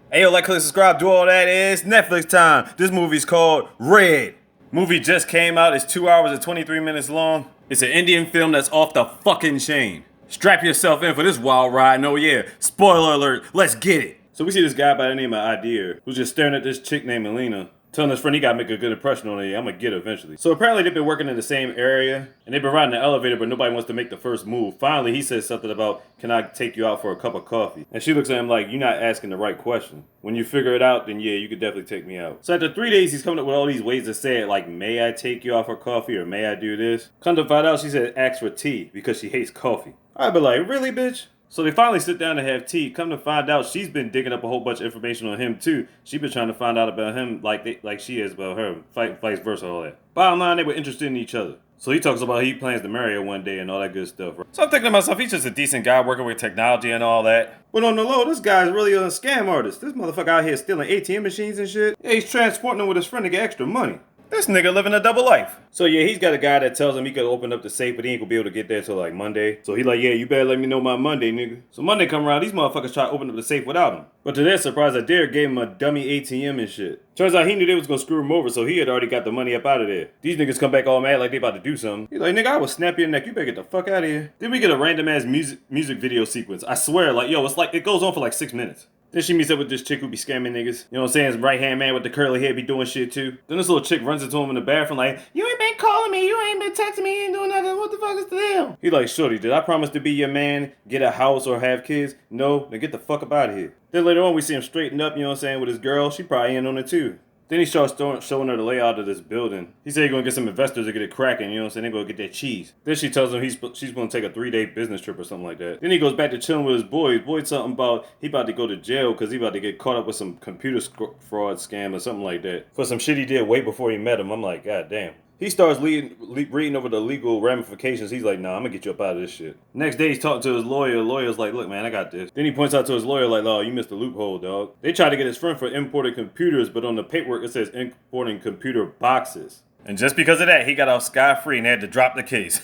Hey, yo, like, click, subscribe, do all that. It's Netflix time. This movie's called Red. Movie just came out. It's 2 hours and 23 minutes long. It's an Indian film that's off the fucking chain. Strap yourself in for this wild ride. No, yeah. Spoiler alert. Let's get it. So we see this guy by the name of Adir who's just staring at this chick named Melina, telling his friend he gotta make a good impression on her. Yeah, I'm gonna get her eventually. So apparently they've been working in the same area and they've been riding the elevator, but nobody wants to make the first move. Finally, he says something about, "Can I take you out for a cup of coffee?" And she looks at him like, "You're not asking the right question. When you figure it out, then yeah, you could definitely take me out." So after 3 days, he's coming up with all these ways to say it, like, "May I take you out for coffee?" or "May I do this?" Come to find out, she said ask for tea because she hates coffee. I'd be like, really, bitch? So they finally sit down to have tea. Come to find out, she's been digging up a whole bunch of information on him too. She's been trying to find out about him like she is about her, vice versa, all that. Bottom line, they were interested in each other. So he talks about he plans to marry her one day and all that good stuff. Right? So I'm thinking to myself, he's just a decent guy working with technology and all that. But on the low, this guy's really a scam artist. This motherfucker out here stealing ATM machines and shit. Yeah, he's transporting them with his friend to get extra money. This nigga living a double life. So yeah, he's got a guy that tells him he could open up the safe, but he ain't gonna be able to get there till like Monday. So he like, yeah, you better let me know by Monday, nigga. So Monday come around, these motherfuckers try to open up the safe without him. But to their surprise, Adair gave him a dummy ATM and shit. Turns out he knew they was gonna screw him over, so he had already got the money up out of there. These niggas come back all mad like they about to do something. He's like, nigga, I will snap your neck. You better get the fuck out of here. Then we get a random ass music video sequence. I swear, like, yo, it's like, it goes on for like 6 minutes. Then she meets up with this chick who be scamming niggas. You know what I'm saying? His right hand man with the curly hair be doing shit too. Then this little chick runs into him in the bathroom like, "You ain't been calling me, you ain't been texting me, you ain't doing nothing. What the fuck is the deal?" He like, "Shorty, did I promise to be your man, get a house or have kids? No, then get the fuck up out of here." Then later on we see him straighten up, you know what I'm saying, with his girl. She probably in on it too. Then he starts showing her the layout of this building. He said he's gonna get some investors to get it cracking, you know what I'm saying? They're gonna get that cheese. Then she tells him she's gonna take a 3-day business trip or something like that. Then he goes back to chilling with his boy. His boy something about he about to go to jail because he about to get caught up with some computer fraud scam or something like that. For some shit he did way before he met him. I'm like, god damn. He starts reading over the legal ramifications. He's like, nah, I'm gonna get you up out of this shit. Next day, he's talking to his lawyer. The lawyer's like, look, man, I got this. Then he points out to his lawyer, like, oh, you missed the loophole, dog. They tried to get his friend for importing computers, but on the paperwork, it says importing computer boxes. And just because of that, he got off scot-free and had to drop the case.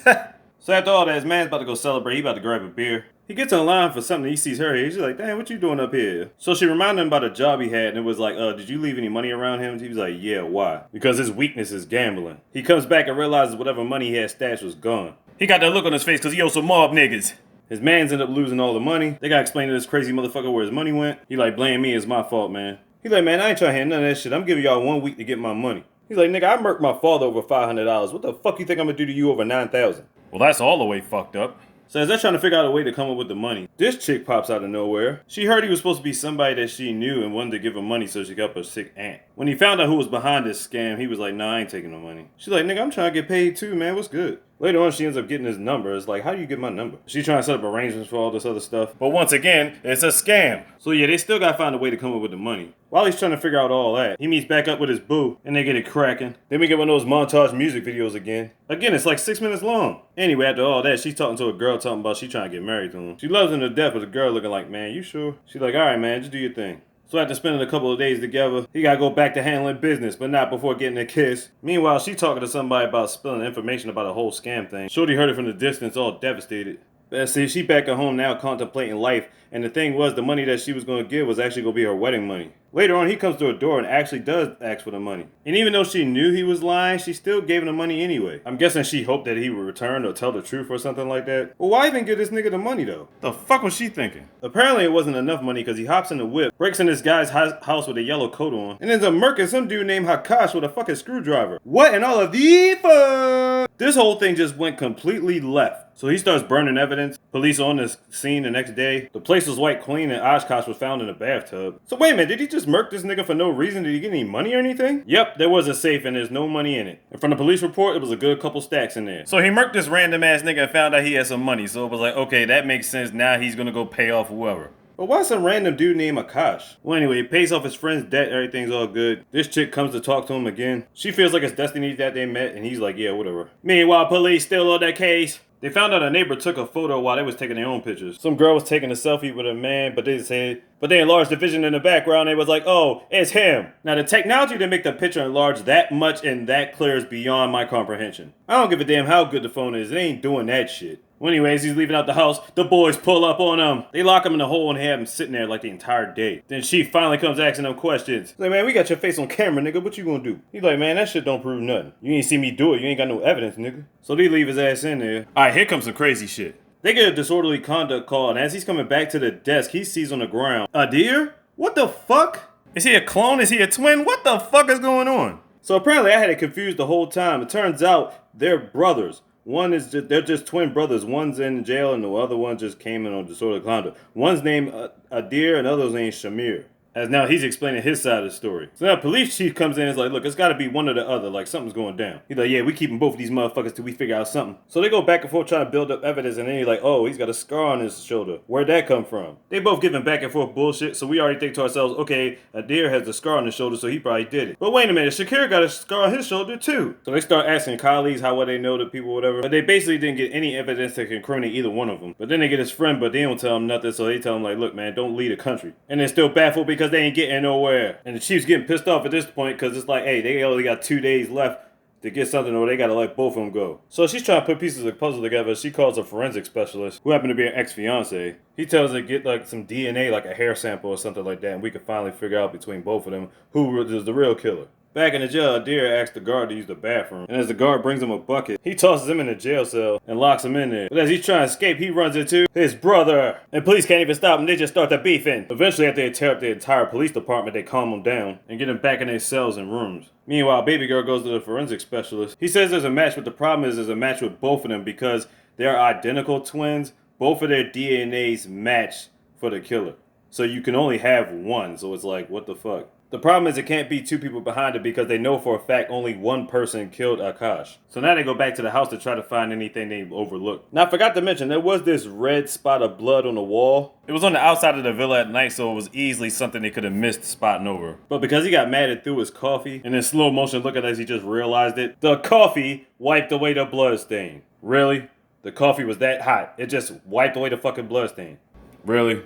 So after all that, his man's about to go celebrate. He about to grab a beer. He gets in line for something. He sees her here. He's like, damn, what you doing up here? So she reminded him about a job he had, and it was like, did you leave any money around him? He was like, yeah, why? Because his weakness is gambling. He comes back and realizes whatever money he had stashed was gone. He got that look on his face because he owed some mob niggas. His mans end up losing all the money. They gotta explain to this crazy motherfucker where his money went. He like, blame me, it's my fault, man. He like, man, I ain't trying to handle none of that shit. I'm giving y'all 1 week to get my money. He's like, nigga, I murked my father over $500. What the fuck you think I'm gonna do to you over $9,000? Well, that's all the way fucked up. So as they're trying to figure out a way to come up with the money, this chick pops out of nowhere. She heard he was supposed to be somebody that she knew and wanted to give him money so she could help her sick aunt. When he found out who was behind this scam, he was like, nah, I ain't taking no money. She's like, nigga, I'm trying to get paid too, man. What's good? Later on, she ends up getting his number. It's like, how do you get my number? She's trying to set up arrangements for all this other stuff. But once again, it's a scam. So yeah, they still gotta find a way to come up with the money. While he's trying to figure out all that, he meets back up with his boo, and they get it cracking. Then we get one of those montage music videos again. Again, it's like 6 minutes long. Anyway, after all that, she's talking to a girl talking about she trying to get married to him. She loves him to death, but the girl looking like, man, you sure? She's like, all right, man, just do your thing. So after spending a couple of days together, he gotta go back to handling business, but not before getting a kiss. Meanwhile, she talking to somebody about spilling information about a whole scam thing. Shorty heard it from the distance, all devastated. See, she back at home now contemplating life, and the thing was, the money that she was going to give was actually going to be her wedding money. Later on, he comes to her door and actually does ask for the money. And even though she knew he was lying, she still gave him the money anyway. I'm guessing she hoped that he would return or tell the truth or something like that. Well, why even give this nigga the money though? The fuck was she thinking? Apparently it wasn't enough money because he hops in the whip, breaks in this guy's house with a yellow coat on, and ends up murking some dude named Hakash with a fucking screwdriver. What in all of the fuck? This whole thing just went completely left. So he starts burning evidence. Police on the scene the next day. The place was wiped clean and Oshkosh was found in a bathtub. So wait a minute, did he just murk this nigga for no reason? Did he get any money or anything? Yep, there was a safe and there's no money in it. And from the police report, it was a good couple stacks in there. So he murked this random ass nigga and found out he had some money. So it was like, okay, that makes sense. Now he's gonna go pay off whoever. But why some random dude named Akash? Well, anyway, he pays off his friend's debt, everything's all good. This chick comes to talk to him again. She feels like it's destiny that they met, and he's like, yeah, whatever. Meanwhile, police still on that case. They found out a neighbor took a photo while they was taking their own pictures. Some girl was taking a selfie with a man, but they said But they enlarged the vision in the background and it was like, oh, it's him. Now the technology to make the picture enlarge that much and that clear is beyond my comprehension. I don't give a damn how good the phone is, it ain't doing that shit. Well, anyways, he's leaving out the house. The boys pull up on him. They lock him in the hole and have him sitting there like the entire day. Then she finally comes asking him questions. He's like, man, we got your face on camera, nigga. What you gonna do? He's like, man, that shit don't prove nothing. You ain't see me do it. You ain't got no evidence, nigga. So they leave his ass in there. Alright, here comes some crazy shit. They get a disorderly conduct call, and as he's coming back to the desk, he sees on the ground a deer? What the fuck? Is he a clone? Is he a twin? What the fuck is going on? So apparently I had it confused the whole time. It turns out they're brothers. They're just twin brothers. One's in jail and the other one just came in on disorderly conduct. One's named Adir and the other's named Shamir. As now he's explaining his side of the story. So now police chief comes in and is like, look, it's gotta be one or the other, like something's going down. He's like, yeah, we keeping both of these motherfuckers till we figure out something. So they go back and forth trying to build up evidence and then he's like, oh, he's got a scar on his shoulder. Where'd that come from? They both giving back and forth bullshit, so we already think to ourselves, okay, Adir has a scar on his shoulder, so he probably did it. But wait a minute, Shakir got a scar on his shoulder too. So they start asking colleagues how well they know the people, whatever. But they basically didn't get any evidence that can incriminate either one of them. But then they get his friend, but they don't tell him nothing, so they tell him like, look man, don't lead a country. And they're still baffled because they ain't getting nowhere. And the chief's getting pissed off at this point because it's like, hey, they only got 2 days left to get something or they gotta let both of them go. So she's trying to put pieces of the puzzle together. She calls a forensic specialist who happened to be an ex-fiance. He tells her to get like some DNA, like a hair sample or something like that, and we can finally figure out between both of them who is the real killer. Back in the jail, Adir asks the guard to use the bathroom, and as the guard brings him a bucket, he tosses him in the jail cell and locks him in there. But as he's trying to escape, he runs into his brother, and police can't even stop him, they just start to beefing. Eventually, after they tear up the entire police department, they calm him down and get him back in their cells and rooms. Meanwhile, baby girl goes to the forensic specialist. He says there's a match, but the problem is there's a match with both of them because they're identical twins. Both of their DNAs match for the killer. So you can only have one, so it's like, what the fuck? The problem is it can't be two people behind it because they know for a fact only one person killed Akash. So now they go back to the house to try to find anything they overlooked. Now I forgot to mention, there was this red spot of blood on the wall. It was on the outside of the villa at night, so it was easily something they could have missed spotting over. But because he got mad and threw his coffee, and in slow motion look at it as he just realized it, the coffee wiped away the blood stain. Really? The coffee was that hot. It just wiped away the fucking blood stain. Really?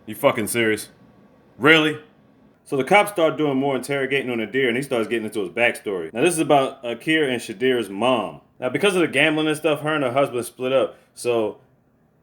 You fucking serious? Really? So the cops start doing more interrogating on Adir and he starts getting into his backstory. Now this is about Akir and Shadir's mom. Now because of the gambling and stuff, her and her husband split up. So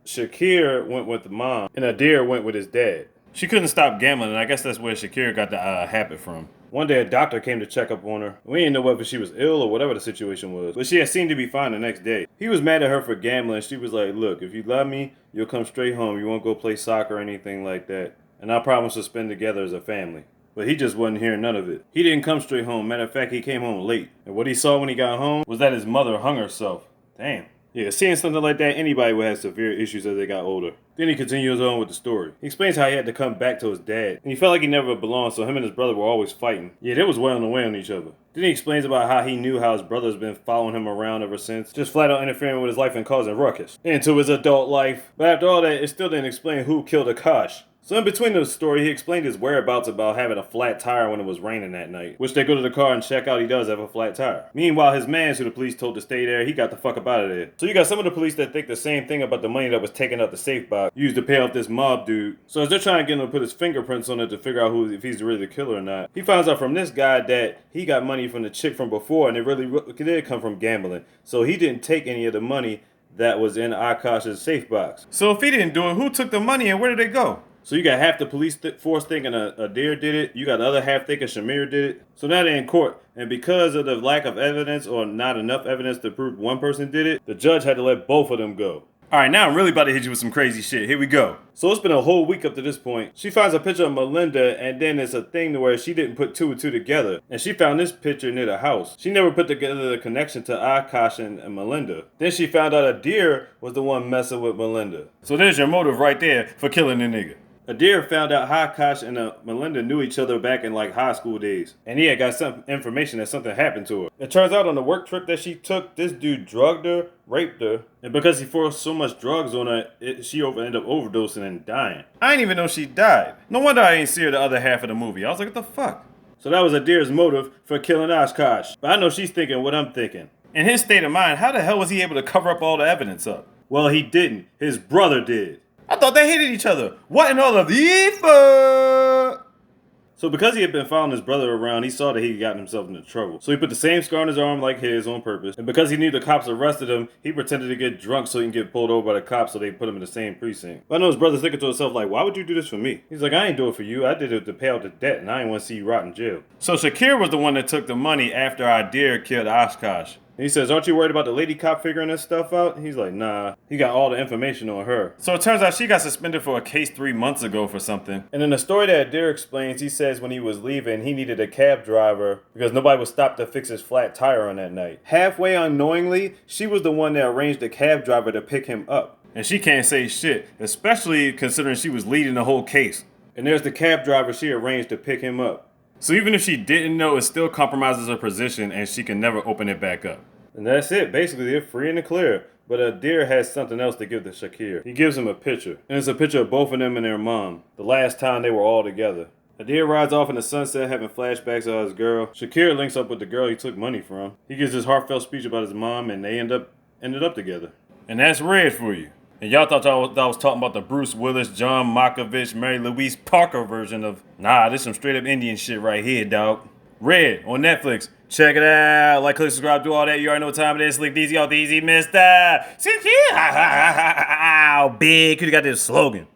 Shakir went with the mom and Adir went with his dad. She couldn't stop gambling and I guess that's where Shakir got the habit from. One day a doctor came to check up on her. We didn't know whether she was ill or whatever the situation was, but she had seemed to be fine the next day. He was mad at her for gambling. She was like, look, if you love me, you'll come straight home. You won't go play soccer or anything like that. And I promise to spend together as a family. But he just wasn't hearing none of it. He didn't come straight home. Matter of fact, he came home late. And what he saw when he got home was that his mother hung herself. Damn. Yeah, seeing something like that, anybody would have severe issues as they got older. Then he continues on with the story. He explains how he had to come back to his dad. And he felt like he never belonged, so him and his brother were always fighting. Yeah, they was wailing away on each other. Then he explains about how he knew how his brother's been following him around ever since. Just flat out interfering with his life and causing ruckus. Into his adult life. But after all that, it still didn't explain who killed Akash. So in between the story, he explained his whereabouts about having a flat tire when it was raining that night. Which they go to the car and check out, he does have a flat tire. Meanwhile, his man, who the police told to stay there, he got the fuck up out of there. So you got some of the police that think the same thing about the money that was taken out the safe box, used to pay off this mob dude. So as they're trying to get him to put his fingerprints on it to figure out if he's really the killer or not, he finds out from this guy that he got money from the chick from before and it really did come from gambling. So he didn't take any of the money that was in Akash's safe box. So if he didn't do it, who took the money and where did it go? So you got half the police force thinking Adir did it. You got the other half thinking Shamir did it. So now they're in court. And because of the lack of evidence or not enough evidence to prove one person did it, the judge had to let both of them go. Alright, now I'm really about to hit you with some crazy shit. Here we go. So it's been a whole week up to this point. She finds a picture of Melinda and then it's a thing to where she didn't put two and two together. And she found this picture near the house. She never put together the connection to Akash and Melinda. Then she found out Adir was the one messing with Melinda. So there's your motive right there for killing the nigga. Adir found out how Akash and Melinda knew each other back in like high school days. And he had got some information that something happened to her. It turns out on the work trip that she took, this dude drugged her, raped her, and because he forced so much drugs on her, she ended up overdosing and dying. I didn't even know she died. No wonder I ain't see her the other half of the movie. I was like, what the fuck? So that was Adir's motive for killing Akash. But I know she's thinking what I'm thinking. In his state of mind, how the hell was he able to cover up all the evidence up? Well, he didn't. His brother did. I thought they hated each other. What in all of the fuck? So because he had been following his brother around, he saw that he had gotten himself into trouble. So he put the same scar on his arm like his on purpose. And because he knew the cops arrested him, he pretended to get drunk so he can get pulled over by the cops so they put him in the same precinct. But I know his brother's thinking to himself like, why would you do this for me? He's like, I ain't do it for you. I did it to pay out the debt and I didn't want to see you rot in jail. So Shakir was the one that took the money after Adir killed Oshkosh. And he says, aren't you worried about the lady cop figuring this stuff out? He's like, nah, he got all the information on her. So it turns out she got suspended for a case 3 months ago for something. And in the story that Adir explains, he says when he was leaving, he needed a cab driver because nobody would stop to fix his flat tire on that night. Halfway unknowingly, she was the one that arranged a cab driver to pick him up. And she can't say shit, especially considering she was leading the whole case. And there's the cab driver she arranged to pick him up. So even if she didn't know, it still compromises her position and she can never open it back up. And that's it. Basically, they're free in the clear. But Adir has something else to give to Shakir. He gives him a picture. And it's a picture of both of them and their mom. The last time they were all together. Adir rides off in the sunset having flashbacks of his girl. Shakir links up with the girl he took money from. He gives his heartfelt speech about his mom and they ended up together. And that's Red for you. And y'all thought I was talking about the Bruce Willis, John Malkovich, Mary Louise Parker version of, nah, this some straight up Indian shit right here, dog. Red on Netflix. Check it out. Like, click, subscribe, do all that. You already know what time it is. Slick DZ, all DZ, mister. Big. Could have got this slogan.